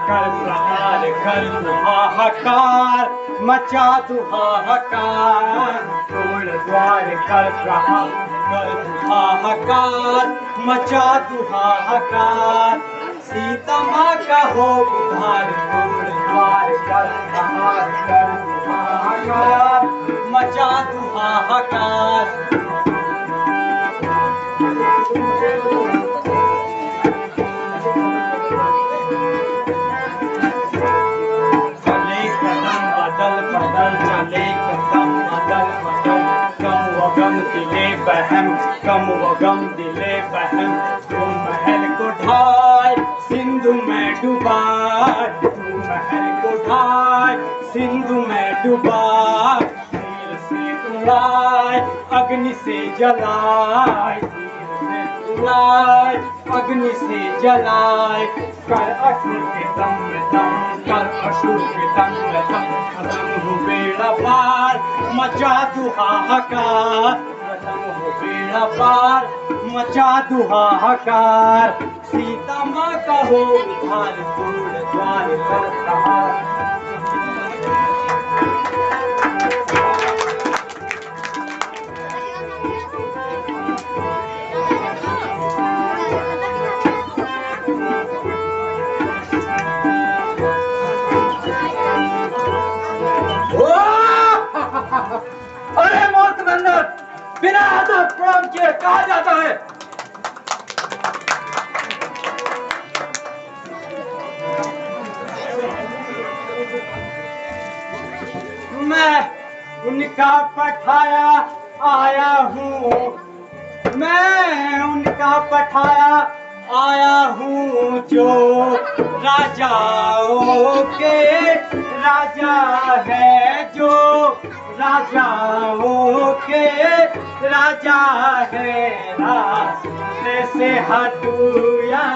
कर प्रहार कर हाहाकार मचा तू हाहाकार, तोड़ द्वार कर प्रहार कर हाहाकार मचा तू हाहाकार, सीता माँ का हो उद्धार, तोड़ द्वार कर प्रहार कर हाहाकार मचा तू हाहाकार। कम वगम दिले बहम, तू महल को ढाई सिंधु में डूबा, तू महल को ढाई सिंधु में डूबा, तीर से उड़ाए अग्नि से जलाए, तीर से उड़ाए अग्नि से जलाए, कर असुर के दम दम, कर असुर के दम दम, खत्म हो बेड़ा पार मचा तू हाहाकार, बेड़ा पार मचा तू हाहाकार, सीता माँ का हो उद्धार, तोड़ द्वार कर प्रहार। अरे मूर्ख बंदर, बिना आदर प्रणाम किए कहा जाता है? मैं उनका पठाया आया हूँ, मैं उनका पठाया आया हूँ, जो राजाओं के राजा है, जो राजाओं के राजा है, रास्ते से हटूं या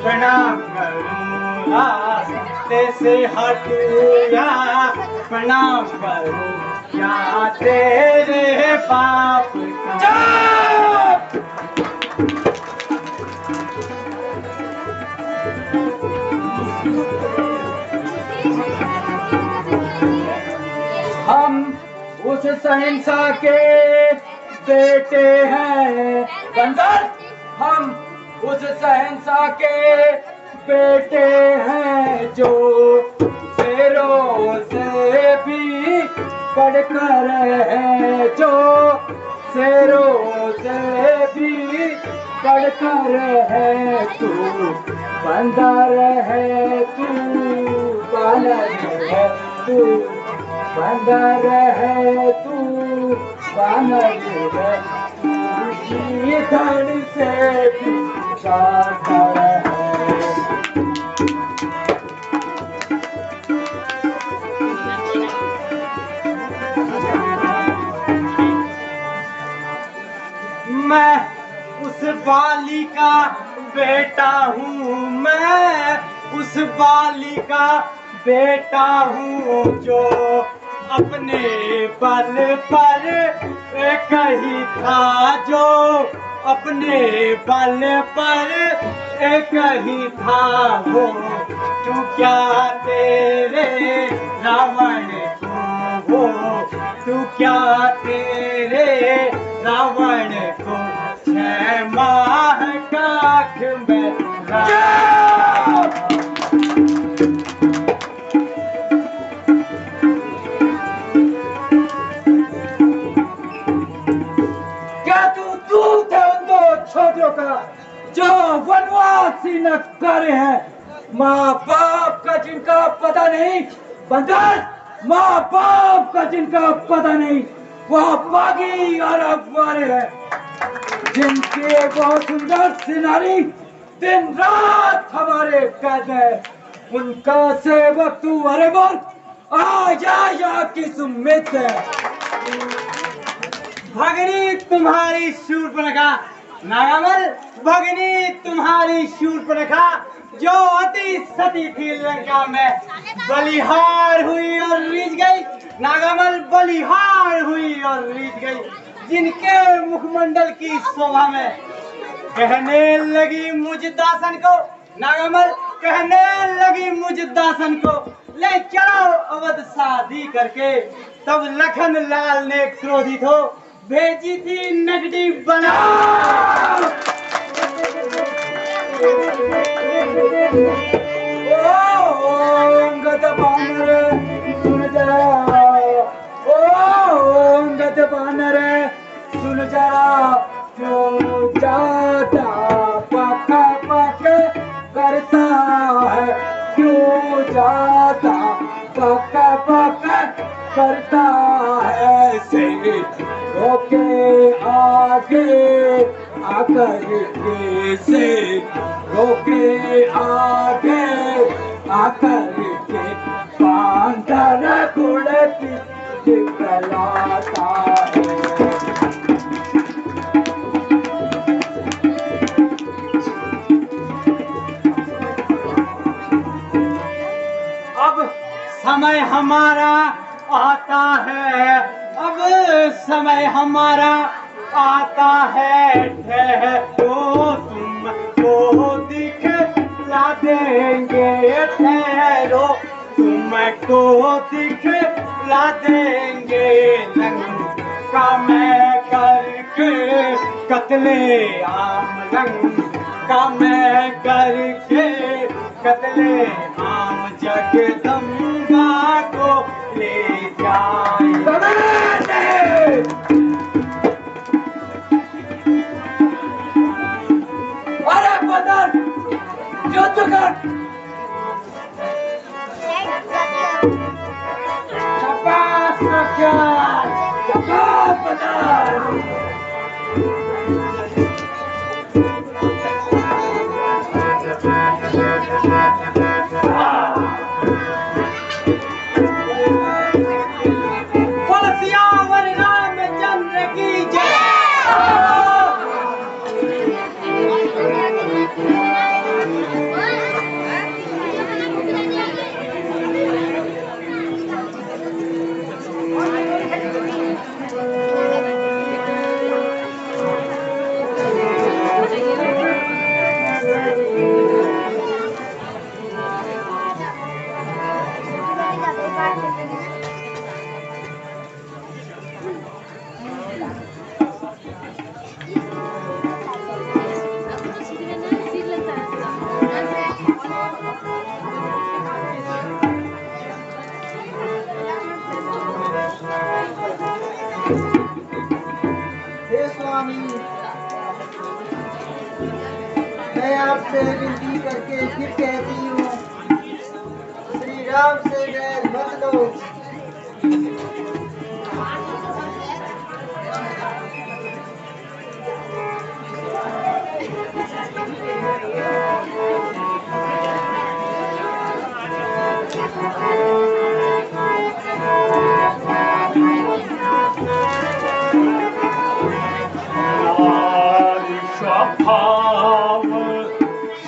प्रणाम करूं, रास्ते से हटूं या प्रणाम करूं, क्या तेरे पाप का हम उस शहंशाह के बेटे हैं बंदर, हम उस शहंशाह के बेटे हैं, जो शेरों से भी बढ़कर है, जो शेरों से भी बढ़कर है, तू बंदर है, तू बालक है, तू बंदर है, तू बानर है, तू धन से भी शानदार है। मैं उस बाली का बेटा हूँ, मैं उस बाली का बेटा हूँ, जो अपने बल पर कही था, जो अपने बल पर कही था, वो तू क्या तेरे रावण को, वो तू क्या तेरे रावण को 6 माह काख में छोटियों का जो वनवासी न करे हैं, माँ बाप का जिनका पता नहीं बंदर, माँ बाप का जिनका पता नहीं, वह बागी और अखबारे हैं, जिनके बहुत सुंदर सिनारी दिन रात हमारे कैद है, उनका सेवक तू अरे बोल आ जा या किस उम्मीद है? भगनी तुम्हारी शूर्पणखा, नागामल भगनी तुम्हारी शूर्पणखा जो अति सती थी लंका में बलिहार हुई और रीझ गई। नागामल बलिहार हुई और रीझ गई जिनके मुखमंडल की शोभा में। कहने लगी मुझ दासन को, नागामल कहने लगी मुझ दासन को, ले चलो अवध शादी करके। तब लखन लाल ने क्रोधित हो भेजी थी नगदी बना। गद बानर सुन जरा, ओ गद बानर सुन जरा, क्यों जाता पक पक करता है, क्यों जाता पक पक करता है। से रोके आगे आकर के, से रोके आगे आकर के, बांधर गुड़ती दिखलाता है। अब समय हमारा आता है, अब समय हमारा आता है। ठहरो तुमको दिखला देंगे, ठहरो तुमको दिखला देंगे। लंका में करके कत्ले आम, लंका में करके कत्ले आम, जगदम्बा को ले जाए। अरे बदन युद्ध कर, शाबाश रख्याल, शाबाश बदन। मैं आपसे विनती करके फिर कहती हूँ, श्री राम से बैर मत लो।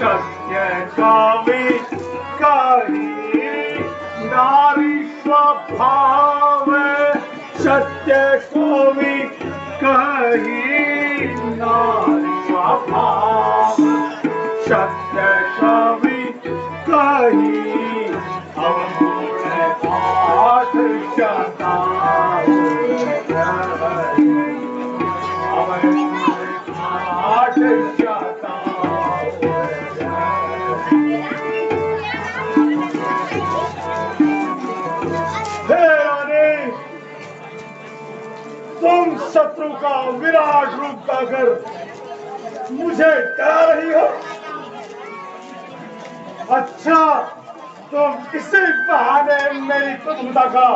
सत्य कवि कही नारी स्वभाव, सत्य कवि कही पाठ चता पाठ चता। तुम शत्रु का विराट रूप पाकर मुझे डरा रही हो। अच्छा, तुम इसी बहाने मेरी प्रभुता का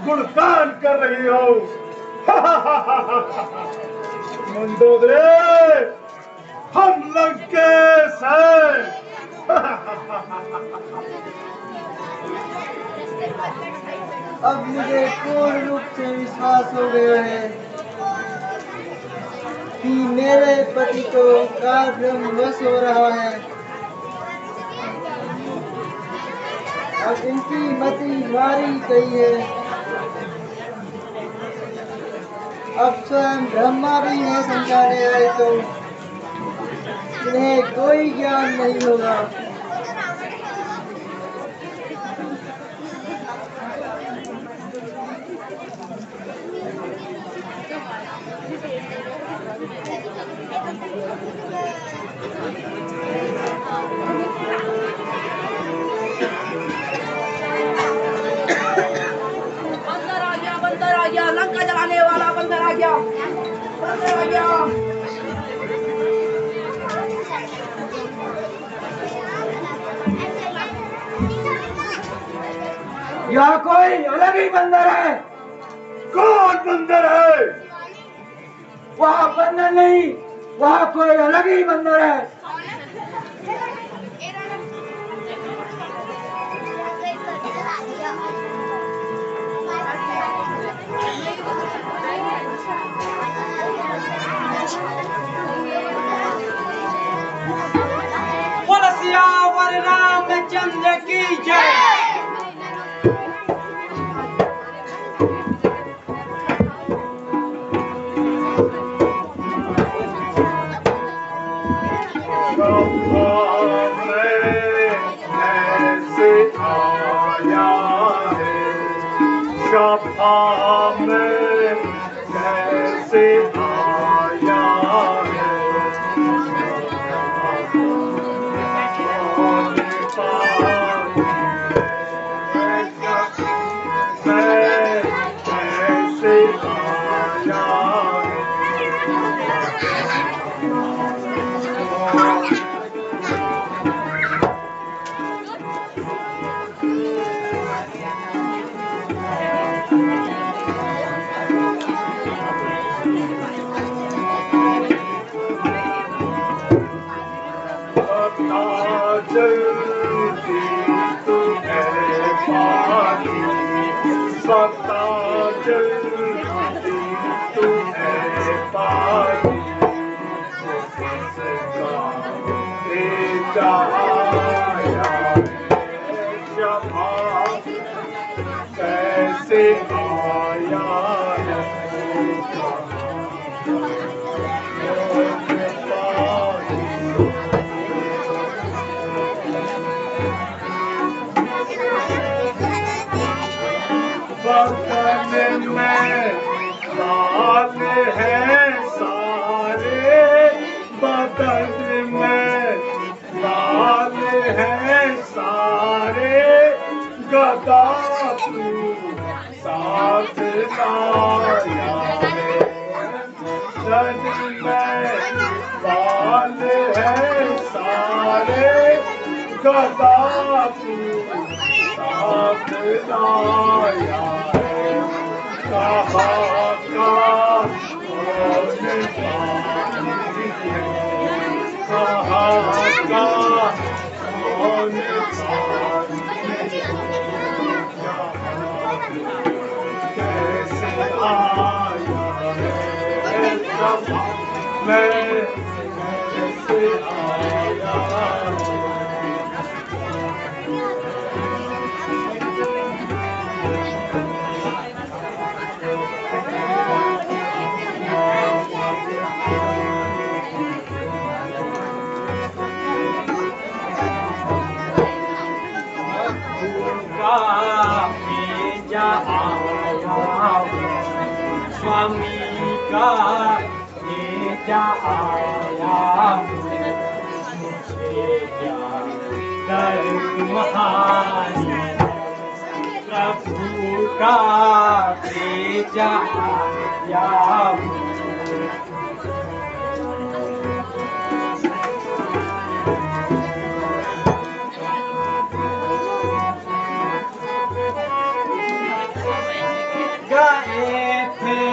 गुणगान कर रही हो। मंदोदरी, हम लंकेश हैं। अब मुझे पूर्ण रूप से विश्वास हो गया है कि मेरे पति को काल ब्रह्म वश हो रहा है। अब इनकी मति मारी गई है। अब स्वयं ब्रह्मा भी है समझाने आए तो इन्हें कोई ज्ञान नहीं होगा। बंदर आ गया, लंका जलाने वाला बंदर आ गया, बंदर आ गया। यहाँ कोई अलग ही बंदर है। कौन बंदर है? वहाँ बंदर नहीं, वहाँ कोई अलग ही बंदर है। बोल सियावर रामचंद्र की जय। शफा में कैसे आया है, कौन पास मैं कैसे आया जल्दी तू है पानी, पता जल्दी तू है पानी, कैसे आया बदन में लाल है सारे, बदन में लाल है सारे, गदा तू साथ लाया है। बदन में लाल है सारे, गदा तू साथ लाया है। कहाँ का कौन पानी है, कहाँ का कौन पानी कैसे आया है, मैं कैसे आया है। स्वामी का भेजा आया, मुझे क्या डर महानी, प्रभु का भेजा आया। गए थे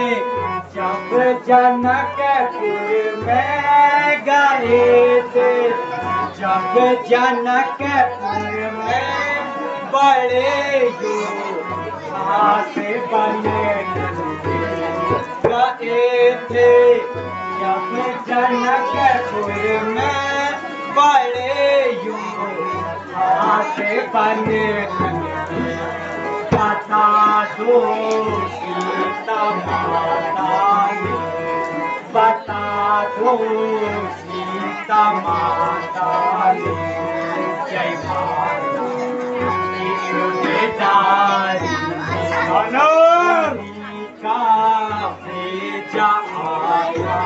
जब जनकपुर में, गए थे जब जनकपुर में, बड़े योद्धा से बने। गए थे जब जनकपुर में बड़े युग आते बने बता दो सीता माता ने, बता दो सीता माता ने, जय माता बेदारी का भेजा आया,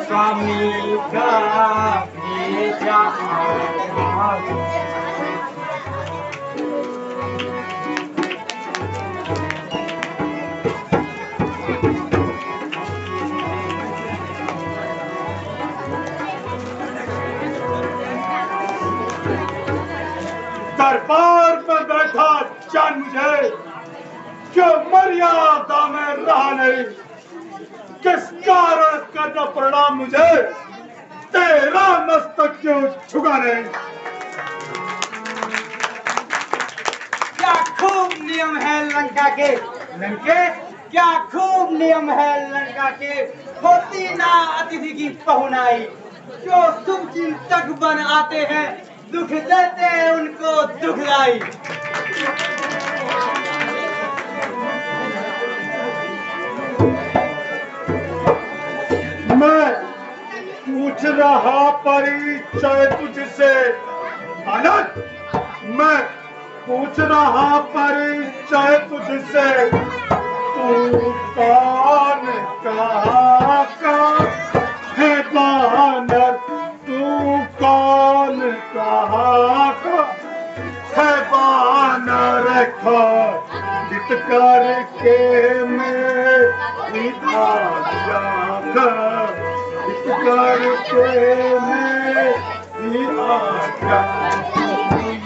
स्वामी का भेजा आया। दरबार में बैठा जान मुझे कि मर्यादा में रहा नहीं, किस कारण करना प्रणाम मुझे, तेरा मस्तक क्यों झुका नहीं। क्या खूब नियम है लंका के, लंके क्या खूब नियम है लंका के, होती ना अतिथि की पहुनाई, जो शुभ चिंतक बन आते हैं दुख देते हैं उनको दुखदाई। मैं पूछ रहा परिचय तुझसे आनंद, मैं पूछ रहा परिचय तुझसे, तू कौन कहाँ का है बानर, तू कौन कहाँ का है बानर, खित करके मेरी आज्ञा कर, खित करके मेरी आज्ञा,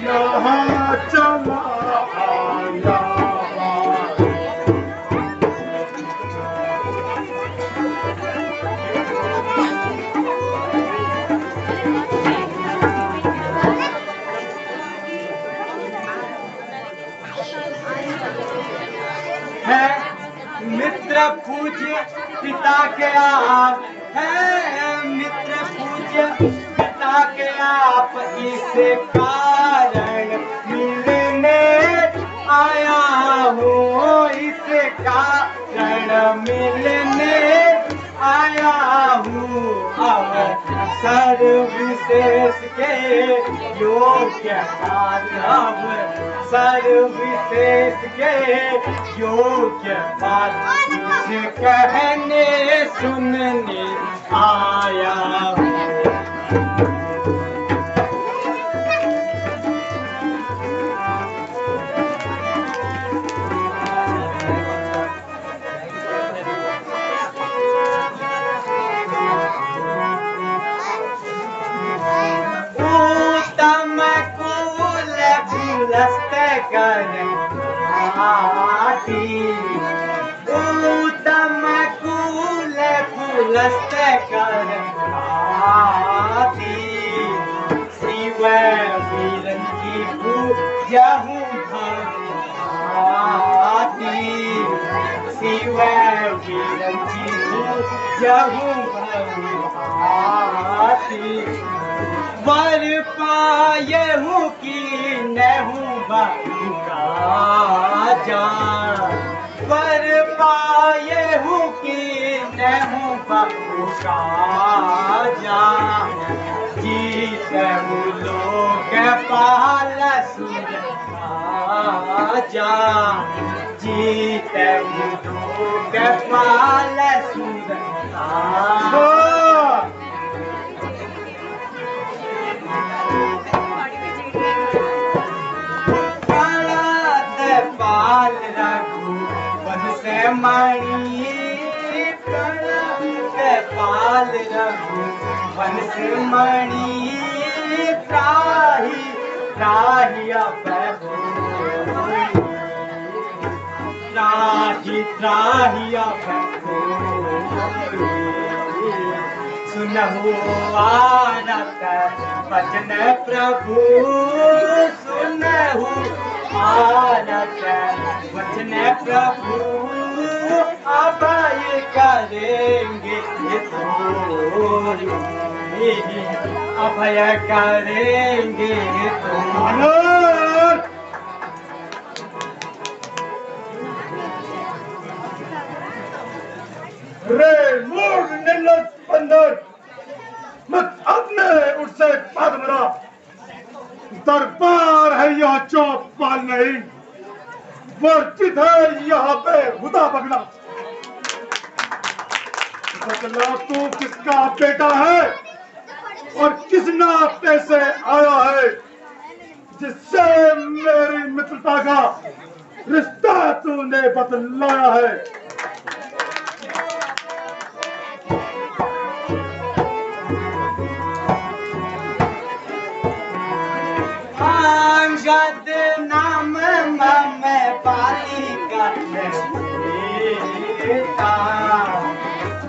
यहाँ चला आया। है मित्र पूज्य पिता के आप, है मित्र पूज्य पिता के आप, इस कारण मिलने आया हूँ, इस कारण मिलने आया हूँ। अब सर्वविशेष के योग्य माधव, सर्वविशेष के योग्य बात कुछ कहने सुनने आया हूँ। उत्तम कुल कुलस्त कर शिव वीरन की पूजा हूँ भाती, शिव वीरन की पूजा हूँ भाती, वर पाए हूँ कि न हूँ बाबू का जान, वर पाए हूँ कि न हूँ बाबू का जान, जीत हूँ लोग पाल सुर जान, जीत हूँ लोग पाल सुर पाल रघु वंश मणि, पाल रघु वंश मणि, त्राहि त्राहि प्रभु, त्राहि त्राहि प्रभु, सुनहु आरत वचन प्रभु, सुनहु आरत वचन प्रभु, अभय करेंगे अभय करेंगे रे मूड निर्लज बंदर, मत अपने उससे पद मरा। दरबार है यहाँ चौपाल नहीं, वर्जित है यहाँ पे हुदा बगना। बदला तू किसका बेटा है और किस नाते से आया है, जिससे मेरी मित्रता का रिश्ता तूने बदलाया है। अंगद नाम में पाली का बेटा,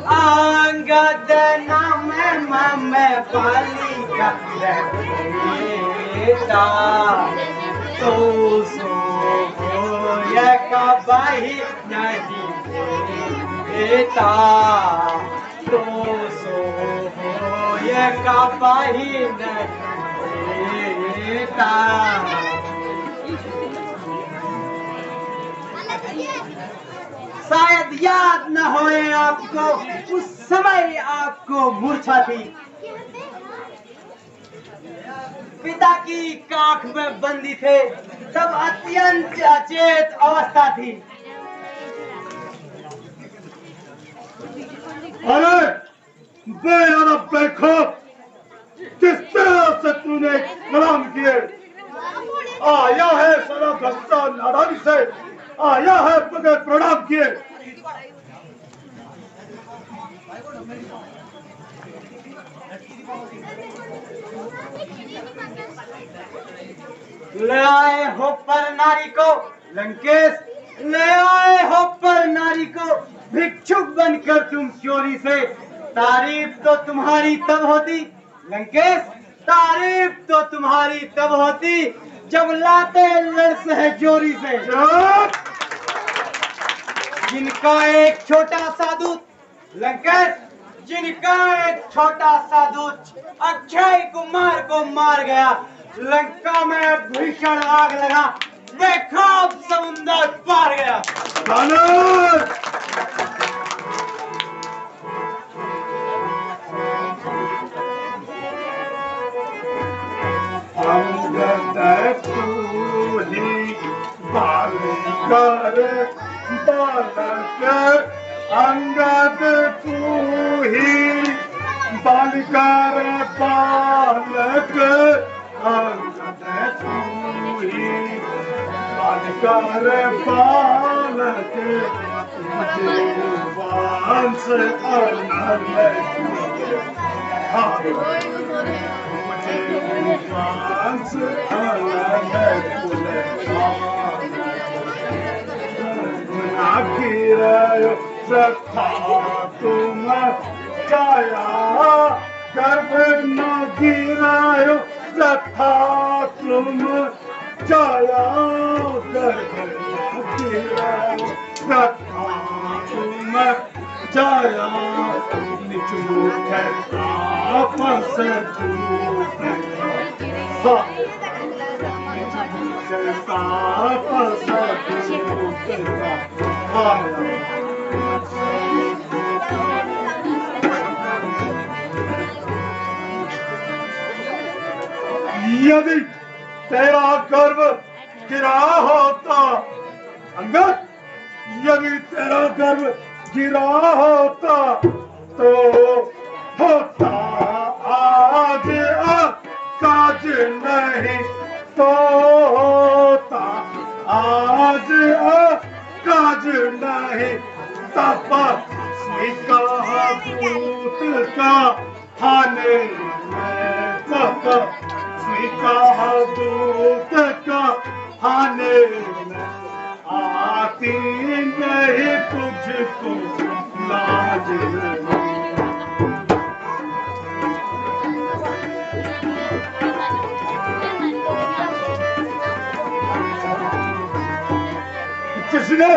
अंगद नाम में पाली का बेटा, तो सो ये कभी नहीं बेटा, तो सो ये कभी नहीं बेटा। शायद याद न होए आपको, उस समय आपको मूर्छा थी, पिता की काख में बंदी थे, तब अत्यंत अचेत अवस्था थी। अरे बेयादा बेखौफ, किस तरह से तूने कलाम किए? आया है सदा भ्रष्टा नादानी से, आया है बगैर प्रणाम किए। ले आए हो पर नारी को लंकेश, ले आए हो पर नारी को भिक्षुक बनकर तुम चोरी से। तारीफ तो तुम्हारी तब होती लंकेश, तारीफ तो तुम्हारी तब होती जब लाते लड़ है जोरी से। जिनका एक छोटा सा दूत लंकेश, जिनका एक छोटा सा दूत अक्षय कुमार को मार गया, लंका में भीषण आग लगा, बेखौफ समुद्र पार गया। अंगद तू ही बालकर बालक, अंगद तू ही बालकर बालक, अंगद तू ही बालकर बालक, मुझे वंश अनल सखा तुम जाया गर्भ न गिरायो, सखा तुम जाया गर्भ न गिरायो, सखा तुम जाया निचूठ आपस झूठ आपस झूठ। यदि तेरा गर्व गिरा होता अंगद, यदि तेरा गर्व गिरा होता तो होता आज काज नहीं, तो होता आज काज नहीं। तपस्वी का पूत का हाने में, तपस्वी का पूत का हाने में आती नहीं तुझको लाज। जिसने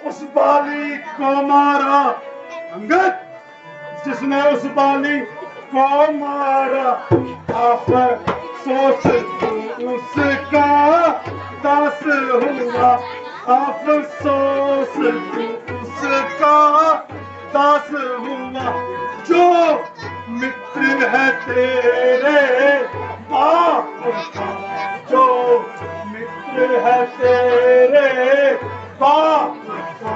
उस बाली को मारा। अंगद, जिसने उस बाली को मारा, अफसोस उसका दास हुआ। अफसोस उसका दास हुआ। जो मित्र है तेरे बाप का, जो मित्र है तेरे बाप का,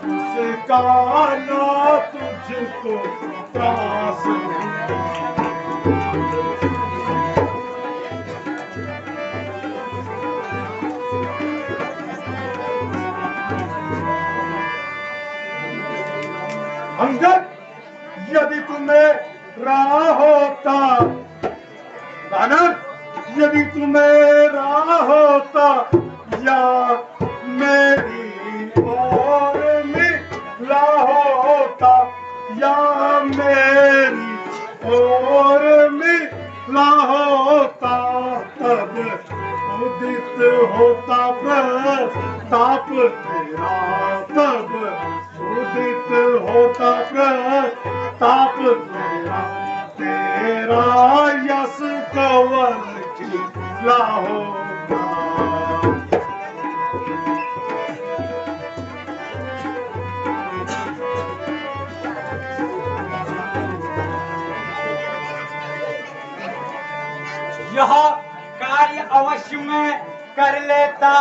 उसका ना तुझको त्रास हुआ। अंगद, यदि तुम्हें राह होता, दानव, यदि तुम्हें राह होता, या मेरी ओर मिला होता, या मेरी ओर मिला होता, तब उदित होता प्रताप तेरा, तब उदित होता प्रताप तेरा, तेरा यश कवर खिला होगा। यह कार्य अवश्य में कर लेता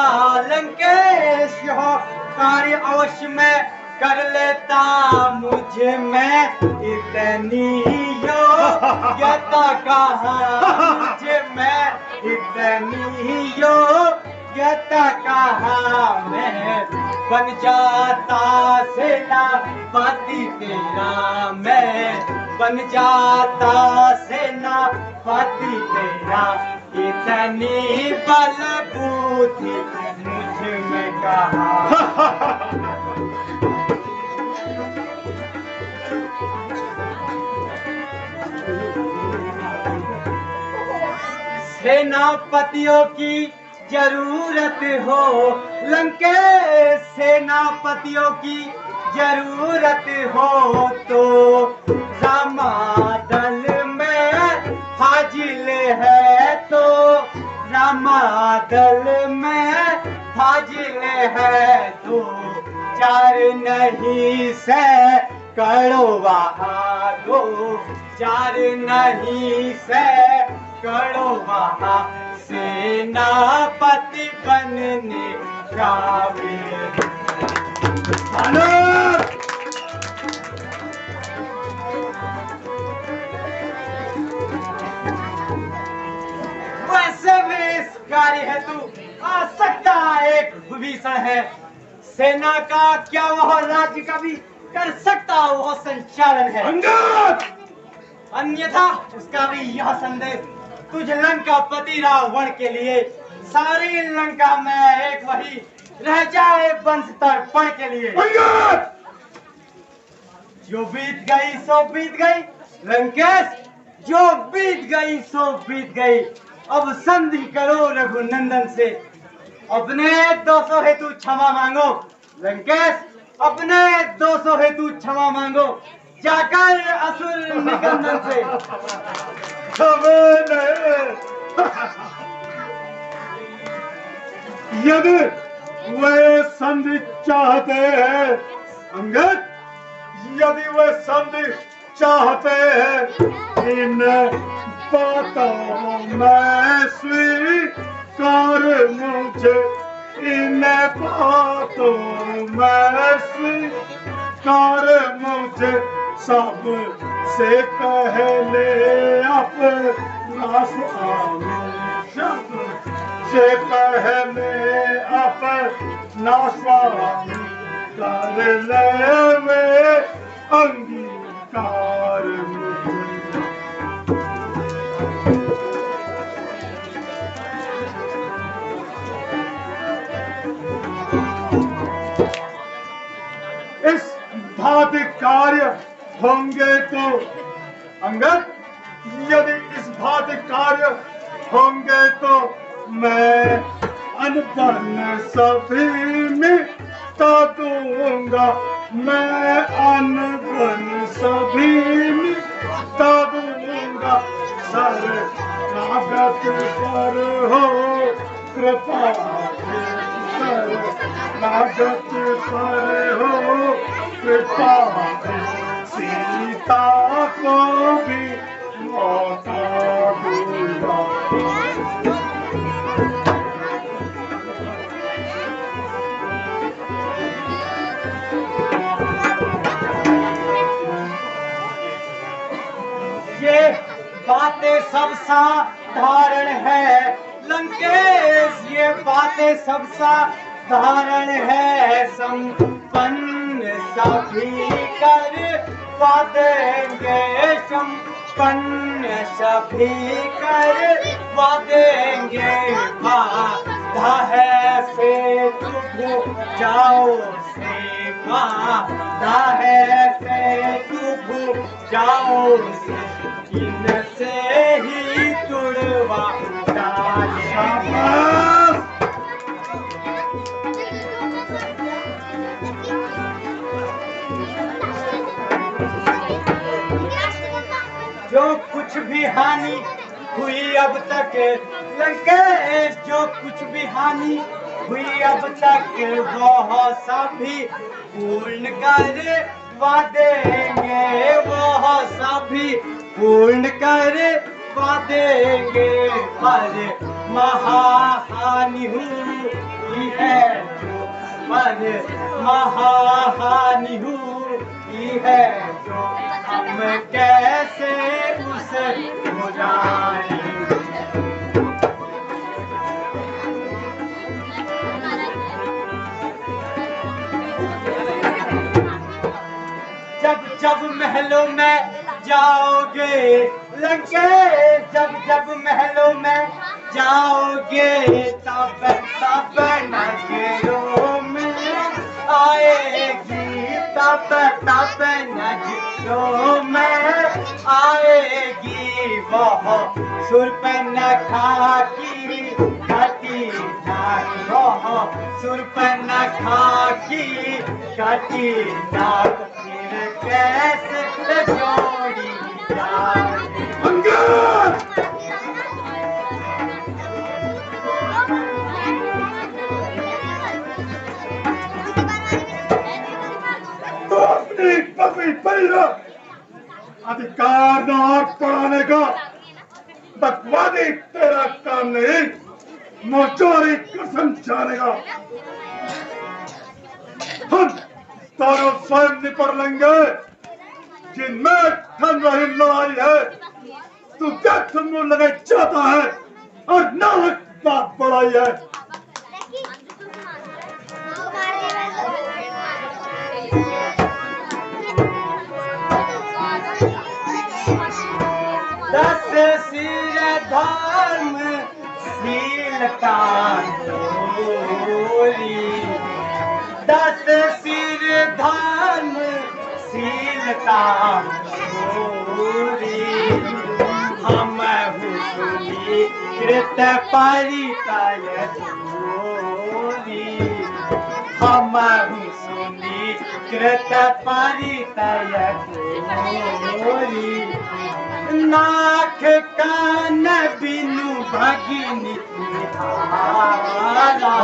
लंकेश, यह कार्य अवश्य में कर लेता, मुझे में इतनी योग्यता कहाँ, मुझे में इतनी योग्यता कहाँ, मैं बन जाता सेनापति तेरा, मैं बन जाता सेनापति तेरा, इतनी बल बुद्धि मुझ में कहाँ। सेनापतियों की जरूरत हो लंकेश, सेनापतियों की जरूरत हो तो रामादल में फाजिल है, तो रामादल में फाजिल है, तो चार नहीं सैकड़ों वहाँ, दो चार नहीं सैकड़ों वहाँ, सेनापति बनने काबिल। वैसे भी इस कार्य हेतु आ सकता एक विभीषण है, सेना का क्या वह राज्य का भी कर सकता वह संचालन है। अन्यथा उसका भी यह संदेश तुझ लंका पति रावण के लिए सारी लंका में एक वही रह जाए वंश तर्पण के लिए। जो बीत गई सो बीत गई लंकेश, जो बीत गई सो बीत गई, अब संधि करो रघुनंदन से, अपने दोषों हेतु क्षमा मांगो लंकेश, अपने दोषों हेतु क्षमा मांगो जाकर असुर निकंदन से। यदि वे संधि चाहते हैं अंगद, यदि वे संधि चाहते हैं, इन बातों में स्वीकार मुझे, इन बातों में स्वीकार मुझे, सब से पहले अपना स्वामी, सब से पहले अपना स्वामी कर ले वे अंगीकार मुझे। इस भांति कार्य होंगे तो अंगद, यदि इस भांति कार्य होंगे तो मैं अनबन सभी में मिटा दूंगा, मैं अन बन सभी मिटा दूंगा। सर लागत पर हो कृपा, सर लागत पर हो कृपा, सीता को भी लौटा दूंगा। ये बातें सब साधारण है लंकेश, ये बातें सब साधारण है। संपन्न सभी कर देंगे, संपन्न सभी कर देंगे। बाधा है से तुम जाओ से, बाधा है से तुम जाओ से, इनसे ही तुड़वा शाबाश। जो कुछ भी हानि हुई अब तक लंकेश, जो कुछ भी हानि हुई अब तक वो सभी पूर्ण कर देंगे, वो सभी पूर्ण कर देंगे। पर महाहानि हुई है, पर महाहानि हुई है जो हम कैसे उसे बुलाएंगे। जब जब महलों में जाओगे लंकेश, जब जब महलों में जाओगे, तब तब नजरों में आएगी, तब तब नजरों में आएगी। वह सुर्पनखा की घटी नाक, वह सुर्पनखा की घटी नाक, फिर कैसे जोड़ी जाए। तो अपनी पपी परिवार अधिकार न आग पढ़ाने का बकवादी तेरा काम नहीं, मोचोरी कसम जाने का। हम दोनों स्वयं निपट लेंगे, जिनमें ठन रही लड़ाई है। तू क्या तुम लगे चाहता है और नाहक बात बढ़ाई है। दस सिर धर्म शीलता चोरी, दस सिर धर्म शीलता चोरी। हम हुसुनी कृत परितय चोरी, हम हुसुनी कृत परितय चोरी। नाक कान बिनु भगिनी धारा,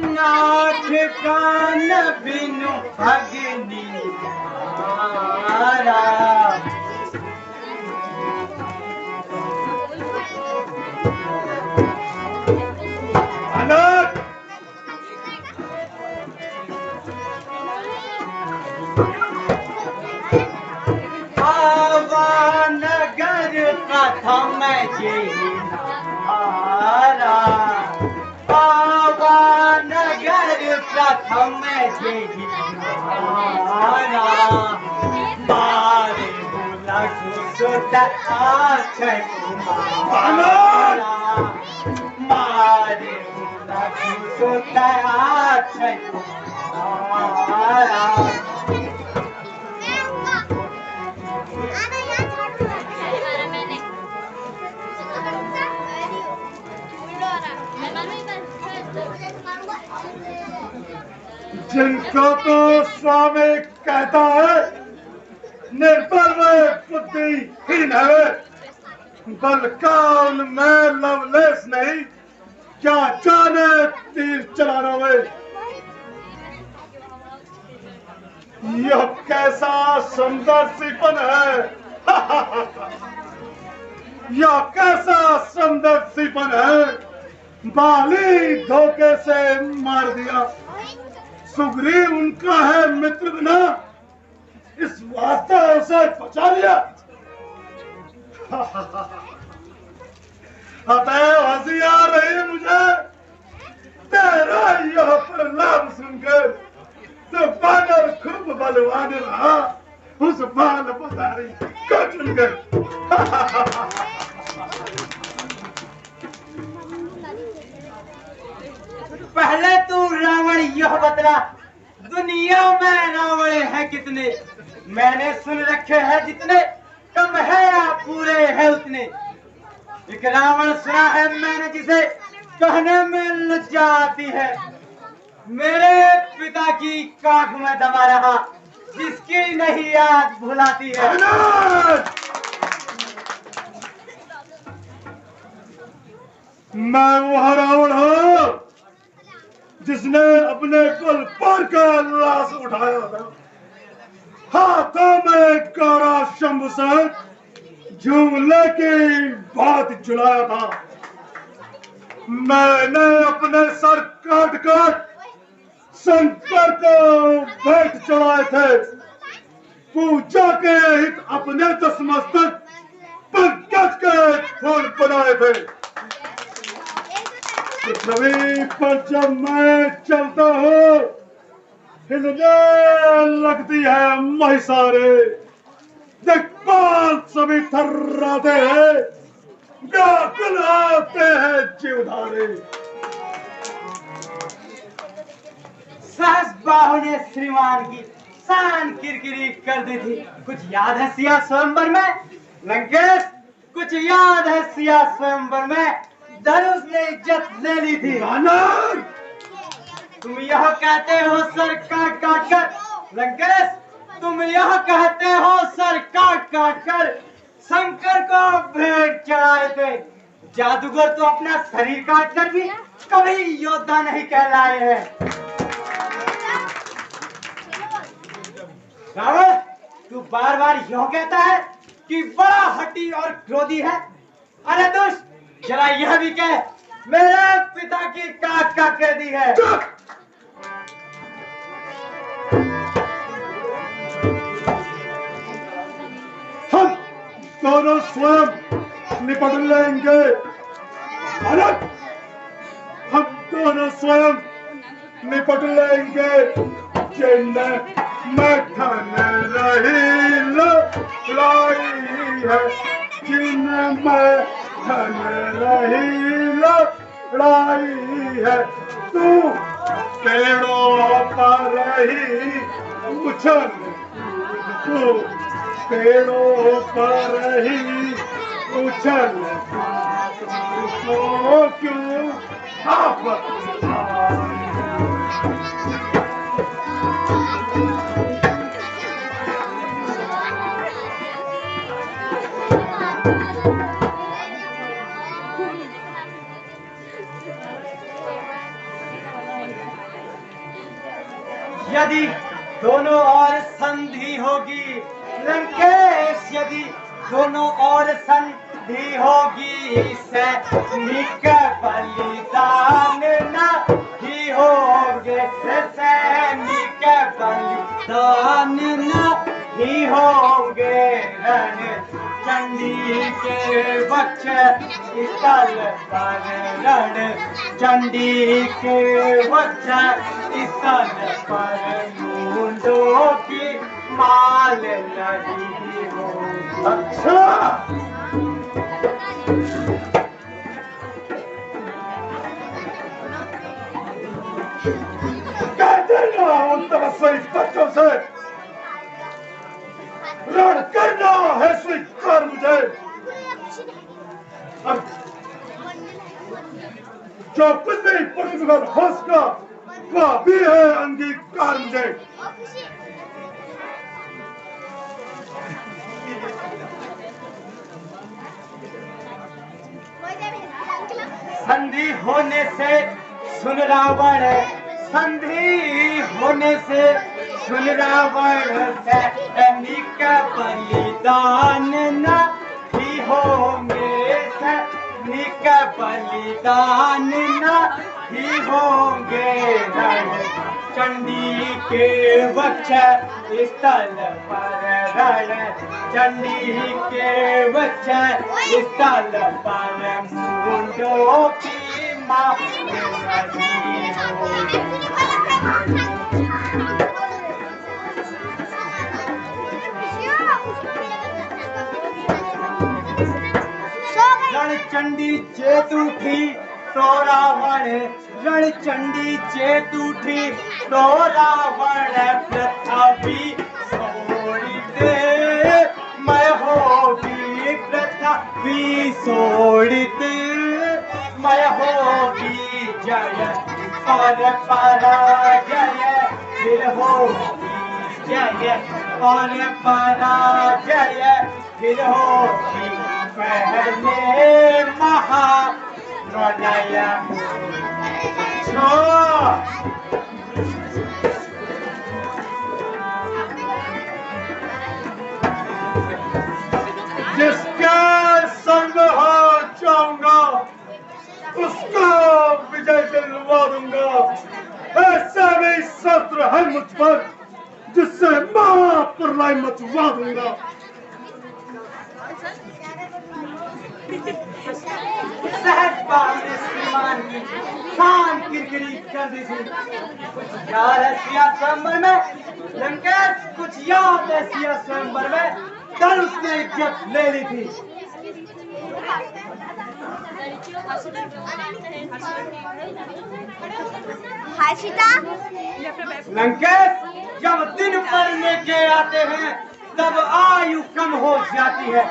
नाक कान बिनु भगिनी धारा। अनाथ नगर प्रथम जेहारा, नगर प्रथम जेहारा। मारे लघु सुत अक्षय कुमारा, मारे लघु सुत अक्षय कुमारा। जिनको तो स्वामी कहता है निर्बल में बुद्धिहीन है, बलकाल में लवलेस नहीं, क्या जाने तीर चलाना में। यह कैसा सुंदर सीपन है यह कैसा सुंदर सीपन है, बाली धोखे से मार दिया। सुग्रीव उनका है मित्र बिना, इस वास्ते उसे बचा लिया। अतः हंसी आ रही है मुझे तेरा यह प्रलाप सुनकर। तो बानर खूब बलवान रहा, उस बाल पुजारी को चुनकर। पहले तू रावण यह बतला, दुनिया में रावण है कितने? मैंने सुन रखे हैं जितने, कम है या पूरे है उतने। एक रावण सुना है मैंने जिसे कहने में लज्जा आती है। मेरे पिता की काख में दबा रहा, जिसकी नहीं याद भुलाती है। मैं वह रावण हूँ जिसने अपने कुल पर का लाश उठाया था, हाथों में कारा शंभु से झूले की बात चलाया था। मैंने अपने सर काट काट शंकर को भेंट चढ़ाए थे, पूजा के हित अपने दसमस्तक पंकज के फूल बनाए थे। पृथ्वी पर जब मैं चलता हूँ हिलने लगती है महिसारे, दिक्पाल सभी थर्राते हैं, व्याकुल आते हैं जीवधारे। सहस बाहु ने श्रीमान की शान किरकिरी कर दी थी। कुछ याद है सिया स्वयंवर में? लंकेश, कुछ याद है सिया स्वयंवर में? धनुष ने इज्जत ले ली थी। तुम यह कहते हो सर काट काट कर, लंकेश तुम यह कहते हो सर काट काट कर शंकर को भेंट चढ़ाए थे। जादूगर तो अपना शरीर काट कर भी कभी योद्धा नहीं कहलाए हैं। रावण, तू बार बार यह कहता है कि बड़ा हठी और क्रोधी है। अरे दुष्ट, जरा यह भी कह मेरे पिता की काट काट कर दी है। हम दोनों स्वयं निपट लेंगे। अरे हम दोनों स्वयं निपट लेंगे। जिन्हें मैं ठान रही लड़ाई है, जिन्हें मैं ठान रही लड़ाई है, तू पेड़ों पर रही उछल, तू पेड़ों पर रही उछल, तो क्यों आप यदि दोनों ओर संधि होगी लंकेश, यदि दोनों ओर संधि होगी, सैनिक बलिदान नहीं होंगे, सैनिक बलिदान नहीं होंगे। रण चंडी के वक्ष स्थल पर, रण चंडी के वक्ष स्थल पर मुंडों की माल लगी हो। अच्छा, कहते ना उन तपस्वी बच्चों से रण करना है स्वीकार मुझे। अब जो कुछ भी पुष्पगढ़ होश का वह भी है अंगीकार मुझे। संधि होने से सुन रावण, संधि होने से सुन रावण, सैनिक बलिदान न ही होंगे, सैनिक बलिदान न ही होंगे। रण चंडी के वक्ष स्थल पर, रण चंडी के वक्ष स्थल पर, मुंडों की माँ रणचंडी चेत उठी तो रावण, रणचंडी चेत उठी तो रावण, पृथ्वी सोड़ित मैं होगी, पृथ्वी सोड़ित मैं होगी जय, और पराजय फिर होगी जय, और पराजय फिर होगी। पहले महाप्रलय जिसके संग हार जाऊंगा उसको विजय दिलवा दूंगा। ऐसा भी शस्त्र है मुझ पर जिससे महाप्रलय मचवा दूंगा। सहज बात ने श्रीमान की शान किरकिरी कर दी थी। कुछ याद है सिया स्वयंवर में, लंकेश कुछ याद है सिया स्वयंवर में, कल उसने इज्जत ले ली थी। हाय सीता। लंकेश जब दिन पड़ने के आते हैं तब आयु कम हो जाती है,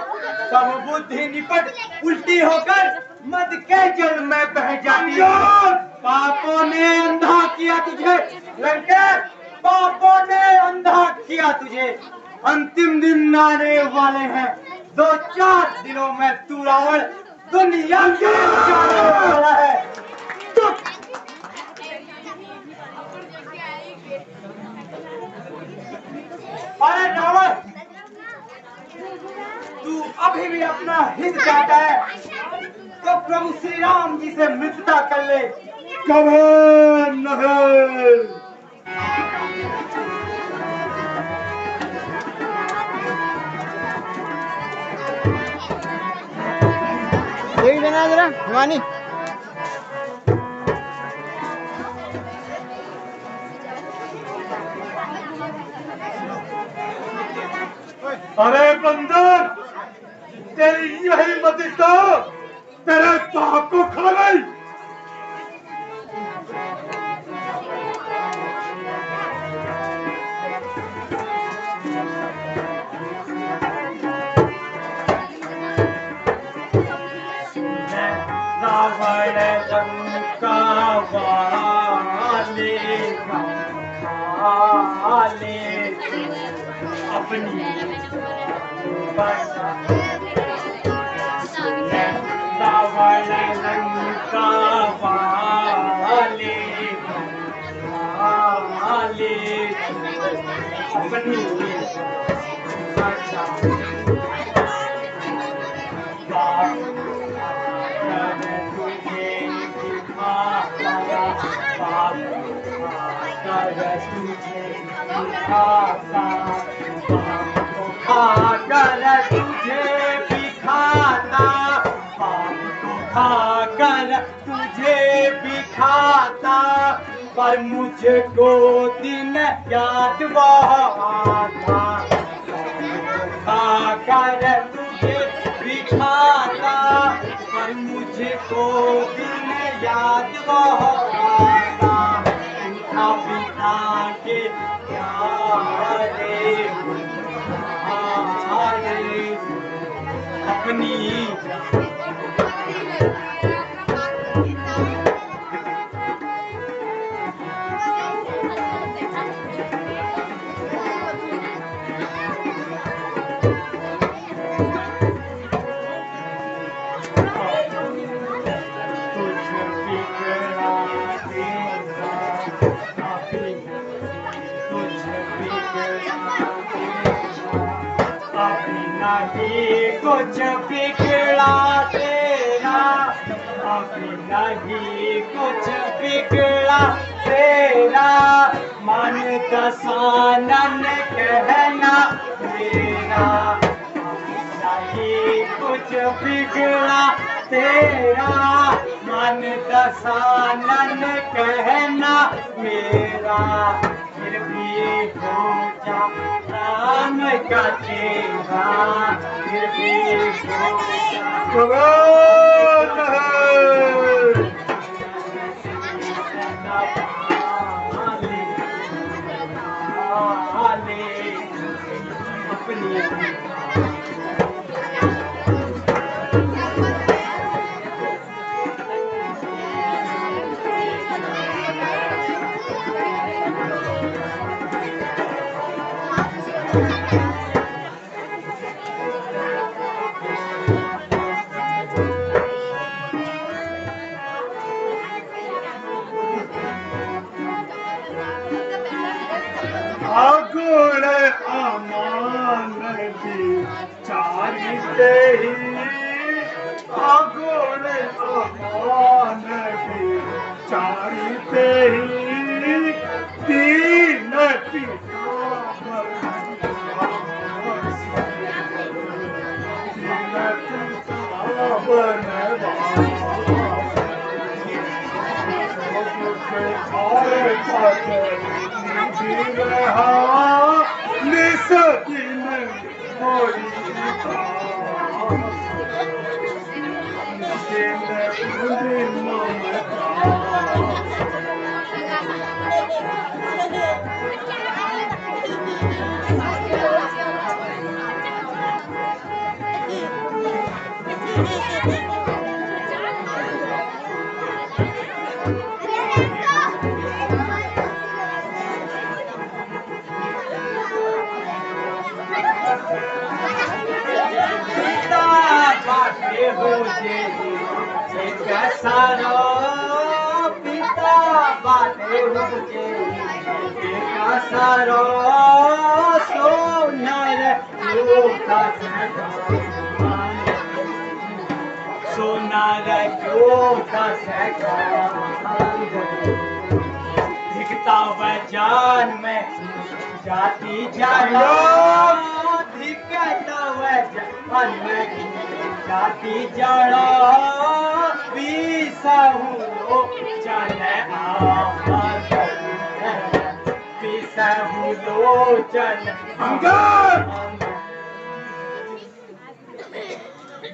तब बुद्धि निपट उल्टी होकर मद के जल में बह जाती है। पापों ने अंधा किया तुझे लंकेश, पापों ने अंधा किया तुझे। अंतिम दिन आने वाले हैं, 2-4 दिनों में तू रावण दुनिया के जाने वाला है। अरे रावण, तू अभी भी अपना हित चाहता है तो प्रभु श्री राम जी से मित्रता कर ले। कभी नहीं। देख देना जरा भवानी। अरे बंदर, तेरी यही मति तो तेरे बाप को खा गई। रावण लंका वाले अपनी रावण लंका वाले अपनी खाकर तुझे भी खाता, खाकर तुझे भी खाता, पर मुझको दिन याद वह आता। खाकर तुझे भी खाता, पर मुझको दिन याद वह आता। पिता के प्यारे अपनी कुछ बिगड़ा तेरा, अभी नहीं कुछ बिगड़ा तेरा, मन दसानन कहना मेरा, नहीं कुछ बिगड़ा तेरा, मन दसानन कहना मेरा, फिर भी हो जा राम का चेहरा, फिर भी हो आगुण अमान विचारिते ही, आगुण अमान विचारिते ही, दीन सारो पिता बाटे मुझे सारो सोनर सोनर दिखता हुआ जान में जाती जानो, दिखता हुआ जान में जाती जानो,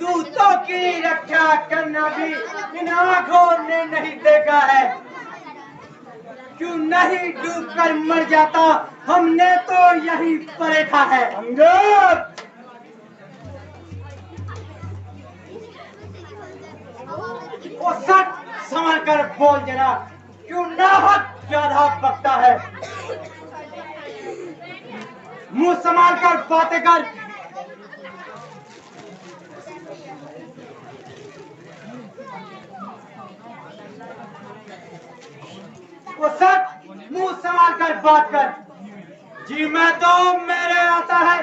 दूतों की रक्षा करना भी इन आँखों ने नहीं देखा है, क्यों नहीं डूब कर मर जाता, हमने तो यही पर देखा है। अंगद वो सच संभल कर बोल जरा, क्यों नाहक ज्यादा बकता है, मुंह संभाल कर बातें कर। वो सच मुंह संभाल कर बात कर। जी मैं तो मेरे आता है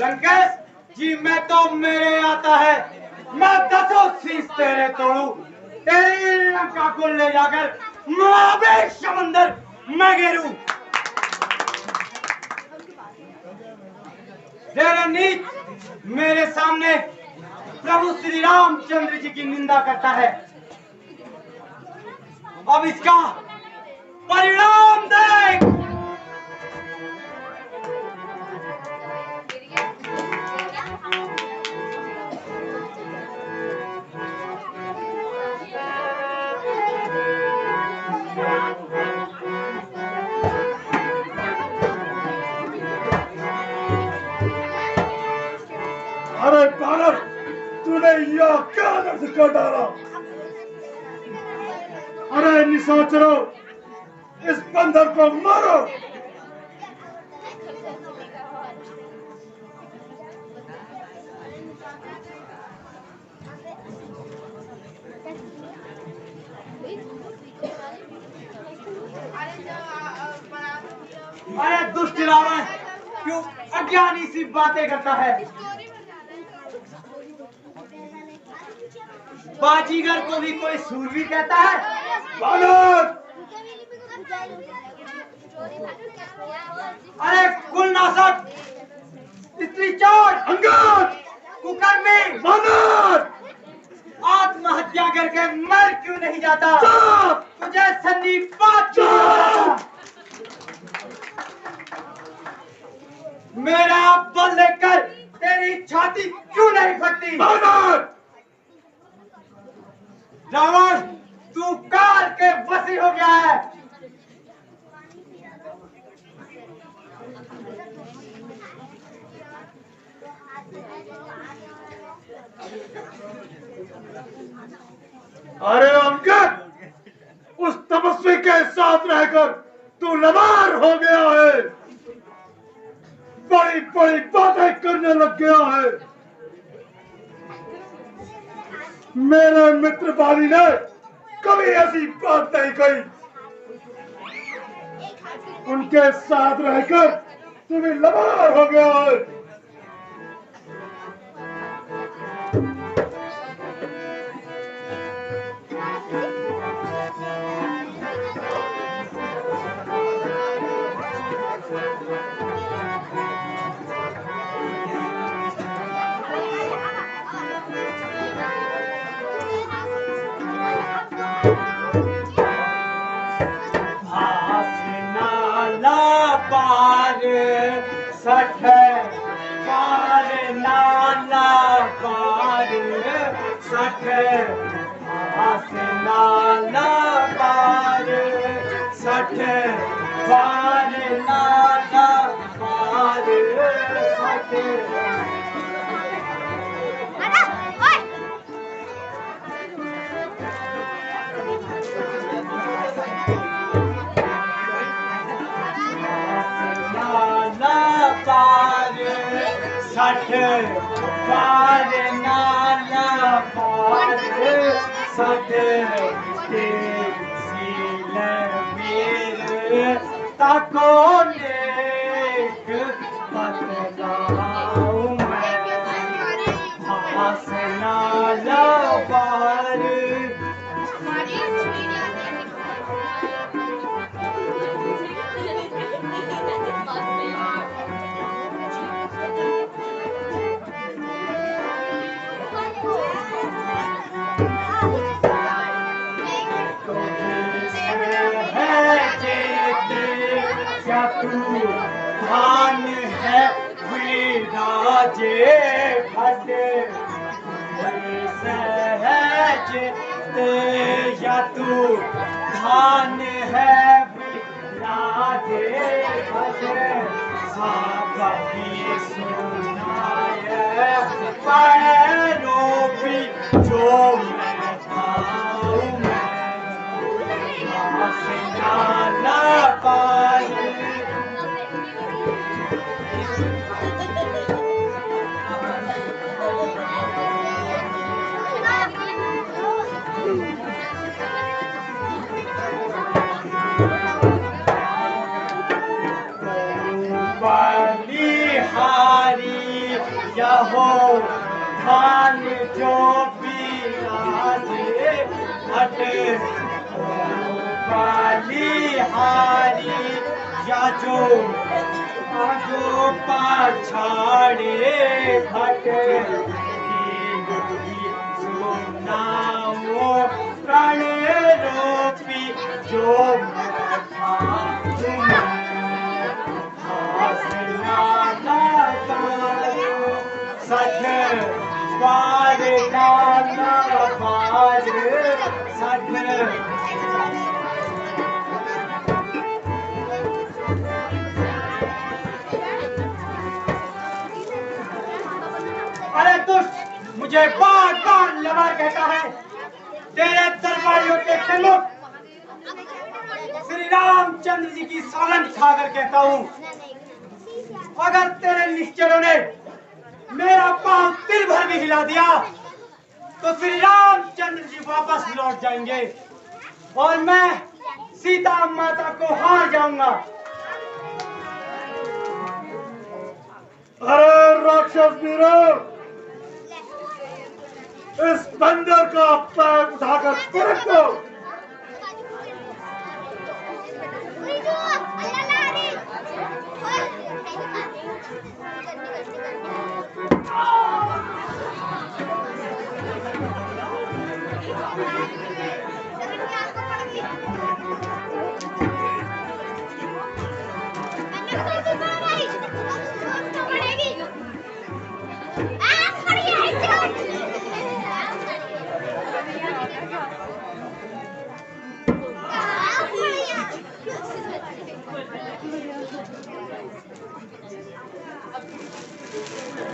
लंकेश, जी मैं तो मेरे आता है, मैं 10 शीश तेरे तोड़ू, तेरी लंका को ले जाकर महाबेर समंदर में गिरूं। तेरे नीच मेरे सामने प्रभु श्री रामचंद्र जी की निंदा करता है, अब इसका परिणाम देख। अरे पागल, तूने यह क्या दर्द कर डाला? अरे निशाचरों, इस बंदर को मारो। अरे दुष्ट रावण, क्यों अज्ञानी सी बातें करता है? बाजीगर को भी कोई सूरवीर कहता है। बालक! अरे कुलनाशक, स्त्री चोर, अंगद! कुकर्मी, बालक! आत्महत्या करके मर क्यों नहीं जाता? चुप! तुझे सन्निपात क्यों नहीं होता? मेरा बल लेकर तेरी छाती क्यों नहीं फटती? बालक! रावण, तू काल के वशी हो गया है। अरे अंगद! उस तपस्वी के साथ रहकर तू लबार हो गया है, बड़ी बड़ी बातें करने लग गया है। मेरे मित्र बाली ने कभी ऐसी बात नहीं कही। उनके साथ रहकर तू भी लबार हो गया है। सठ पार नाला पार सठ आस नाला पार सठ पार नाला पार सठ सठ पार नाला पार सठ के सील वीर ताको नेक बतलाऊं मैं आस नाला पार। धान है विराजे भट सहज या तू धान है विराजे भट साबी सुनाए पैरों भी जो मैं खाऊं मैं नाला पाए। बलिहारी यहो धान जो बिराजे भट बलिहारी या जो पाछाड़े भट सुनाओ प्रण रोपी जो सठ पार नाला पार सठ अरे दुष्ट, मुझे बार बार लबार कहता है। तेरे दरबारियों के खिलाफ श्री रामचंद्र जी की सौगंध खाकर कहता हूँ, अगर तेरे निश्चरों ने मेरा पांव तिल भर भी हिला दिया तो श्री रामचंद्र जी वापस लौट जाएंगे और मैं सीता माता को हार जाऊंगा। अरे राक्षस वीरों, इस बंदर का पैर उठाकर पटक दो।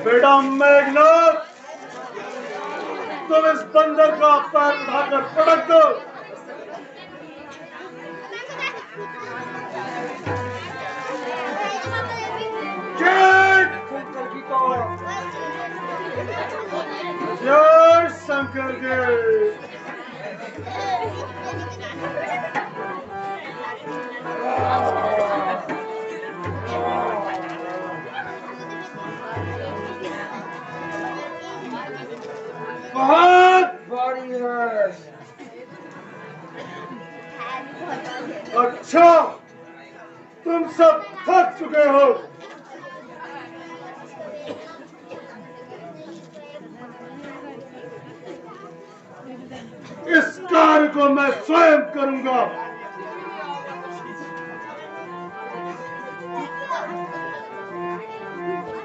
बेटा मेघनाथ, तुम इस बंदर का पैर उठाकर पटक दो। जय शंकर के। बहुत बड़ी है। अच्छा, तुम सब थक चुके हो। इस कार्य को मैं स्वयं करूंगा।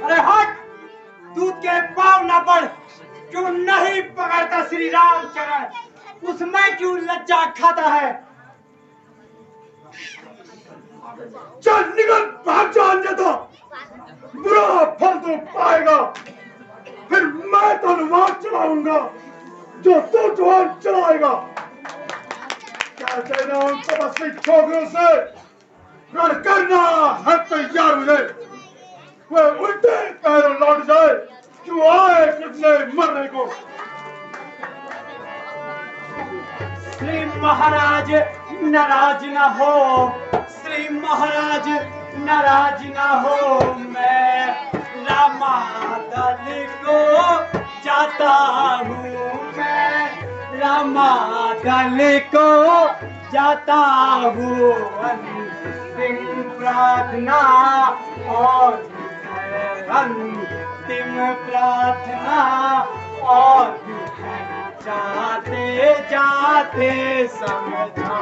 अरे हट, दूध के पाँव न पड़। क्यों नहीं पकड़ता श्री रामचरण? उसमें क्यों लज्जा खाता है? चल निकल, भाग जा अन्यथा बुरा फल तो पाएगा। फिर मैं तलवार चलाऊंगा जो तू जवान चलाएगा। क्या कहना उन तपस्वी छोकरों से? रण करना है तैयार मुझे। वे उल्टे पैरों लौट जाए, क्यों आए कितने मरने को। श्री महाराज नाराज न हो, श्री महाराज नाराज न हो। मैं रामादल को जाता हूँ, मैं रामादल को जाता हूँ। अंतिम प्रार्थना और अंतिम प्रार्थना और जाते जाते समझा।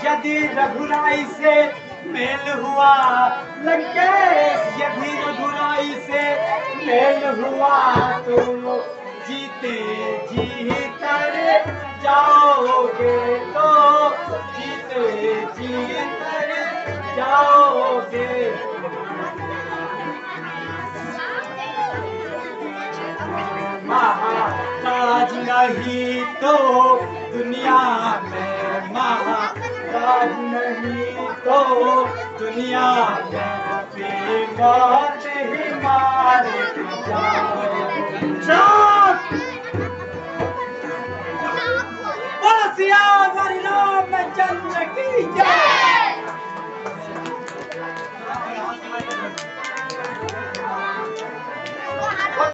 यदि रघुराई से मेल हुआ लंकेश, यदि रघुराई से मेल हुआ तो जीते जी तर जाओगे, तो जीते जी तर जाओगे। महाराज नहीं तो दुनिया में, महाराज नहीं तो दुनिया में बेमौत ही मार सियावर रामचंद्र की जय।